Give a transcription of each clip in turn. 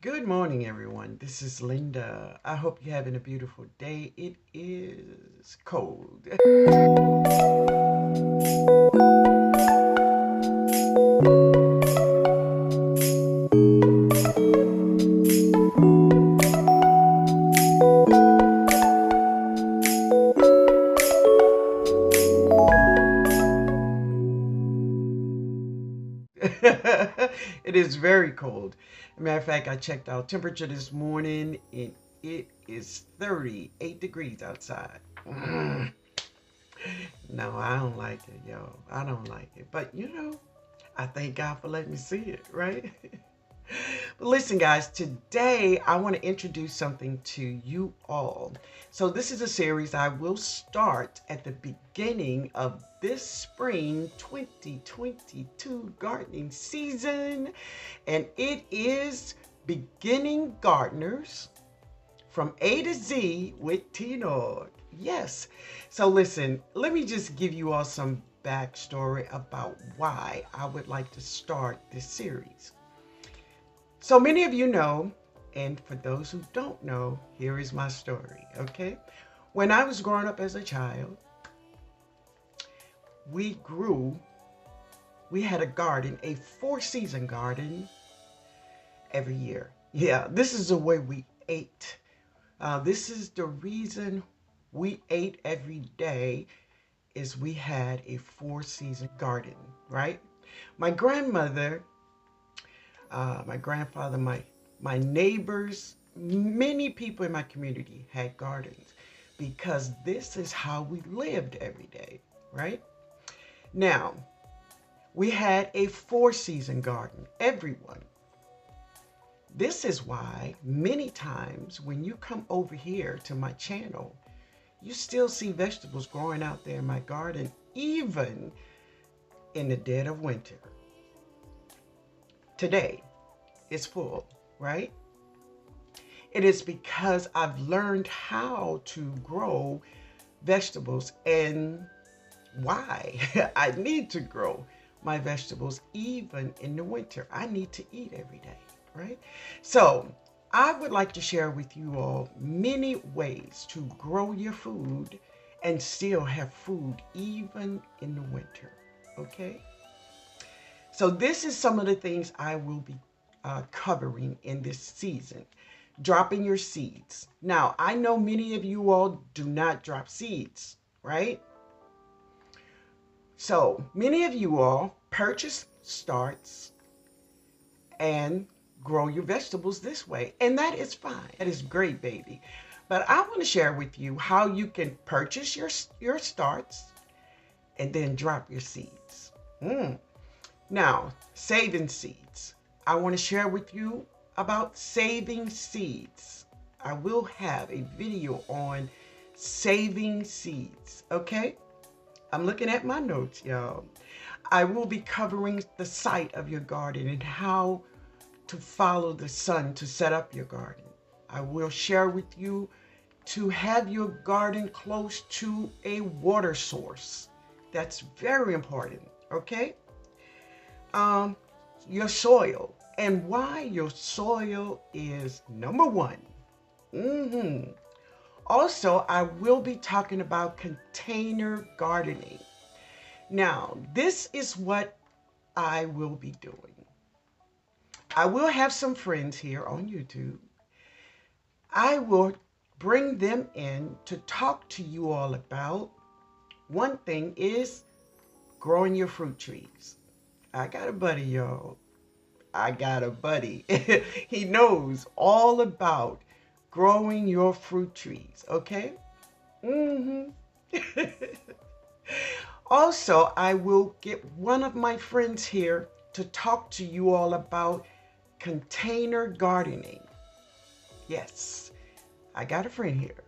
Good morning, everyone. This is Linda. I hope you're having a beautiful day. It is cold. It is very cold. As a matter of fact, I checked our temperature this morning and it is 38 degrees outside. No, I don't like it, yo. I don't like it. But I thank God for letting me see it, right? But listen, guys, today I want to introduce something to you all. So, this is a series I will start at the beginning of this spring 2022 gardening season, and it is Beginning Gardeners from A to Z with TNOG. Yes. So, listen, let me just give you all some backstory about why I would like to start this series. So many of you know, and for those who don't know, here is my story, okay? When I was growing up as a child, we had a garden, a four-season garden every year. Yeah, this is the way we ate. This is the reason we ate every day is we had a four-season garden, right? My grandmother, my grandfather, my neighbors, many people in my community had gardens because this is how we lived every day, right? Now, we had a four-season garden, everyone. This is why many times when you come over here to my channel, you still see vegetables growing out there in my garden, even in the dead of winter. Today, it's full, right? It is because I've learned how to grow vegetables and why I need to grow my vegetables even in the winter. I need to eat every day, right? So I would like to share with you all many ways to grow your food and still have food even in the winter, okay? So this is some of the things I will be covering in this season. Dropping your seeds. Now, I know many of you all do not drop seeds, right? So many of you all purchase starts and grow your vegetables this way. And that is fine. That is great, baby. But I want to share with you how you can purchase your starts and then drop your seeds. Now, saving seeds. I want to share with you about saving seeds. I will have a video on saving seeds, okay? I'm looking at my notes, y'all. I will be covering the site of your garden and how to follow the sun to set up your garden. I will share with you to have your garden close to a water source. That's very important, okay? Your soil and why your soil is number one. Also, I will be talking about container gardening. Now, this is what I will be doing. I will have some friends here on YouTube. I will bring them in to talk to you all about one thing is growing your fruit trees. I got a buddy, y'all. I got a buddy. He knows all about growing your fruit trees, okay? Also, I will get one of my friends here to talk to you all about container gardening. Yes, I got a friend here,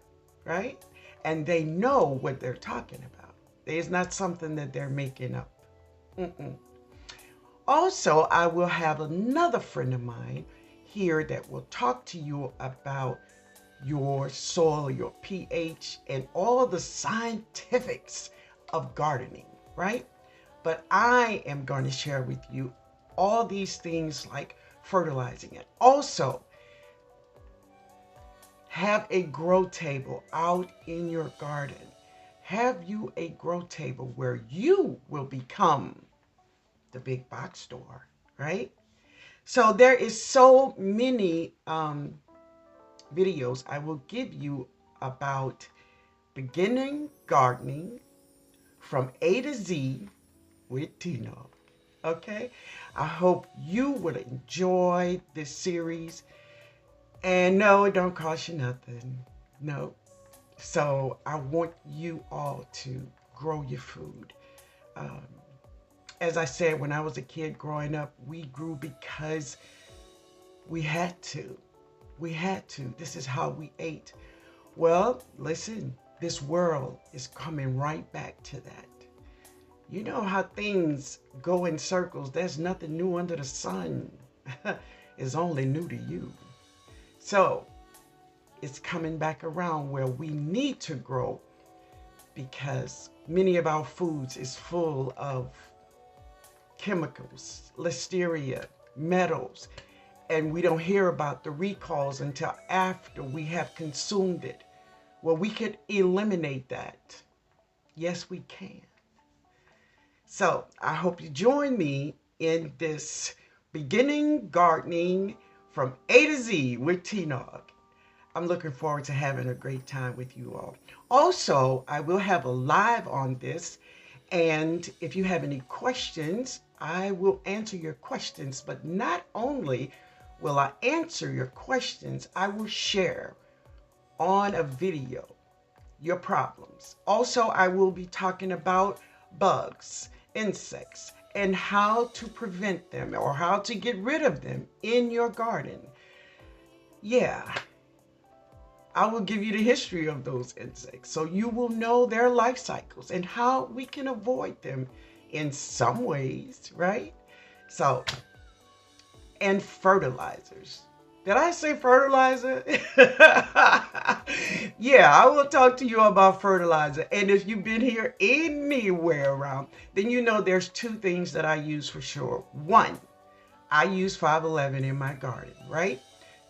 right? And they know what they're talking about. It's not something that they're making up. Also, I will have another friend of mine here that will talk to you about your soil, your pH, and all the scientifics of gardening, right? But I am going to share with you all these things like fertilizing it. Also, Have a grow table out in your garden. Have you a grow table where you will become the big box store, right? So there is so many videos I will give you about beginning gardening from A to Z with TNOG. Okay? I hope you will enjoy this series. And no, it don't cost you nothing. No. So I want you all to grow your food. Um, as I said, when I was a kid growing up, we grew because we had to. We had to. This is how we ate. Well, listen, this world is coming right back to that. You know how things go in circles. There's nothing new under the sun. It's only new to you. So it's coming back around where we need to grow because many of our foods is full of chemicals, listeria, metals, and we don't hear about the recalls until after we have consumed it. Well, we could eliminate that. Yes, we can. So I hope you join me in this beginning gardening from A to Z with TNOG. I'm looking forward to having a great time with you all. Also, I will have a live on this, and if you have any questions, I will answer your questions. But not only will I answer your questions, I will share on a video your problems. Also, I will be talking about bugs, insects, and how to prevent them or how to get rid of them in your garden. Yeah, I will give you the history of those insects so you will know their life cycles and how we can avoid them in some ways, right? So, and fertilizers. Did I say fertilizer? Yeah, I will talk to you about fertilizer. And if you've been here anywhere around, then you know there's two things that I use for sure. One, I use 511 in my garden, right?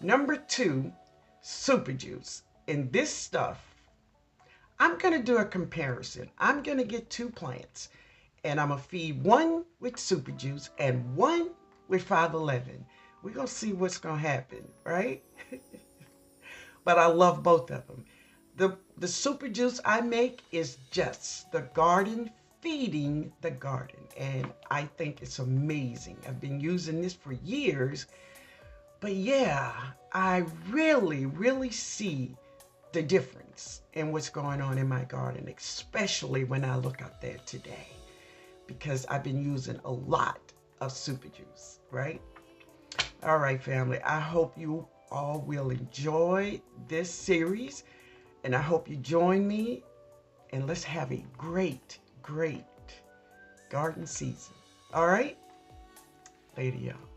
Number two, super juice. And this stuff, I'm going to do a comparison. I'm going to get two plants and I'm going to feed one with super juice and one with 511. We're going to see what's going to happen, right? But I love both of them. The super juice I make is just the garden feeding the garden. And I think it's amazing. I've been using this for years. But yeah, I really, really see the difference in what's going on in my garden, especially when I look out there today, because I've been using a lot of super juice, right? All right, family, I hope you all will enjoy this series, and I hope you join me, and let's have a great, great garden season. All right? Later, y'all.